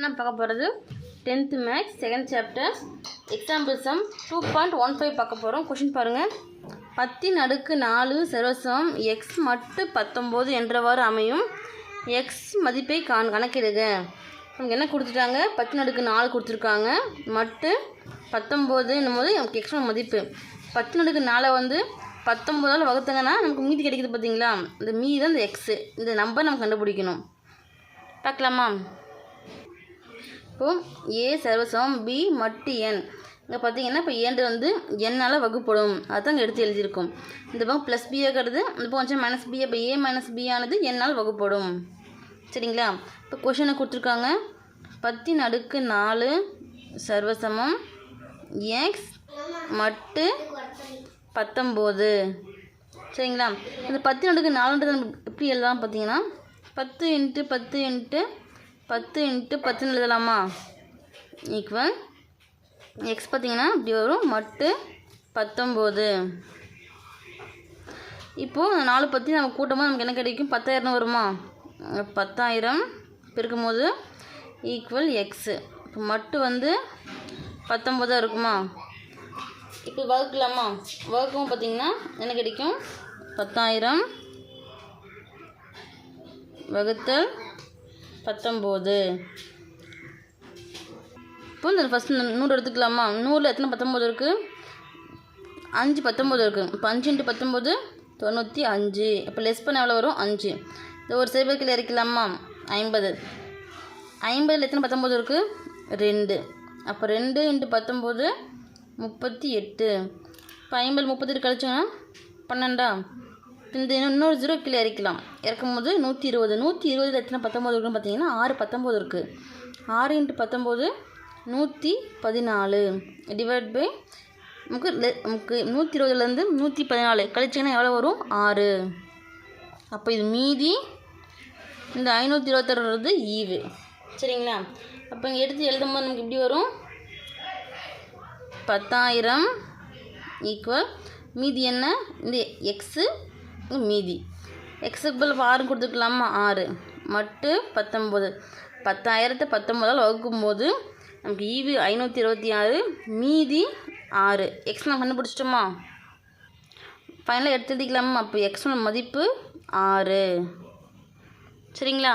நான் பார்க்க போகிறது 10th maths second chapter example sum 2.15 பார்க்க போகிறோம். கொஷின் பாருங்கள். 10⁻4 சர்வசமம் எக்ஸ் மட்டு 19 என்றவாறு அமையும் எக்ஸ் மதிப்பை கணக்கிடுக. நமக்கு என்ன கொடுத்துட்டாங்க? 10⁻4 கொடுத்துருக்காங்க, மட்டு 19 என்னும்போது நமக்கு எக்ஸோட மதிப்பு 10⁻4 வந்து 19ஆல் வகுத்தங்கன்னா நமக்கு மீதி கிடைக்குது பார்த்தீங்களா? இந்த மீதி தான் இந்த எக்ஸு. இந்த நம்பர் நம்ம கண்டுபிடிக்கணும். பார்க்கலாமா? இப்போது ஏ சர்வசமம் பி மட்டு என். இங்கே பார்த்தீங்கன்னா இப்போ ஏன்றது வந்து என்னால் வகுப்படும், அதுதான் இங்கே எடுத்து எழுதியிருக்கும். இந்த பக்கம் ப்ளஸ் பி ஆகிறது, இந்த பக்கம் கொஞ்சம் மைனஸ் பி. இப்போ ஏ மைனஸ் பி ஆனது என்னால் வகுப்படும். சரிங்களா? இப்போ கொஷனை கொடுத்துருக்காங்க. 10⁻4 சர்வசமம் எக்ஸ் மட்டு 19. சரிங்களா? இந்த 10⁻4ன்றது நம்ம எப்படி எழுதலாம் பார்த்தீங்கன்னா 10 × 10 × 10 × 10 எழுதலாமா? ஈக்குவல் எக்ஸ் பார்த்தீங்கன்னா இப்படி வரும், மட்டு 19. இப்போது 4 10 நம்ம கூட்டும்போது நமக்கு என்ன கிடைக்கும்? 10,000 வருமா? 10,000 பெருக்கும் போது ஈக்குவல் எக்ஸு. இப்போ மட்டு வந்து 19 இருக்குமா? இப்போ வகுக்கலாமா? வகுக்கவும் பார்த்தீங்கன்னா என்ன கிடைக்கும்? 10,000 வகுத்தல் 19. இப்போ இந்த ஃபஸ்ட்டு 100 எடுத்துக்கலாமா? 100ல் எத்தனை 19 இருக்குது? 5 19 இருக்குது. இப்போ 5 × 19 95. இப்போ லெஸ் பண்ண எவ்வளோ வரும்? 5. இந்த ஒரு சேவைக்கில் இறக்கலாமா? 50. 50ல் எத்தனை 19 இருக்குது? 2. அப்போ 2 × 19 38. இப்போ 50 38 கழிச்சோன்னா 12. இந்த இன்னொரு 0 கீழே இறக்கலாம். இறக்கும் போது 120. 120ல் எத்தனை 19 இருக்குன்னு பார்த்தீங்கன்னா 6 19 இருக்குது. 6 × 19 114 டிவைட் பை நமக்கு 120லேருந்து 114 கழிச்சிங்கன்னா எவ்வளோ வரும்? 6. அப்போ இது மீதி. இந்த 526 ஈவு. சரிங்களா? அப்போ இங்கே எடுத்து எழுதும்போது நமக்கு இப்படி வரும், 10,000 ஈக்குவல் மீதி என்ன? இந்த எக்ஸு மீதி. எக்ஸுக்கு பதில் 6 கொடுத்துக்கலாமா? 6 மட்டு 19. 10,000 19ஆல் வகுக்கும்போது நமக்கு ஈவு 526, மீதி 6. எக்ஸ் நம்ம கண்டுபிடிச்சிட்டோமா? ஃபைனலாக எடுத்து எழுதிக்கலாமா? அப்போ எக்ஸோட மதிப்பு 6. சரிங்களா?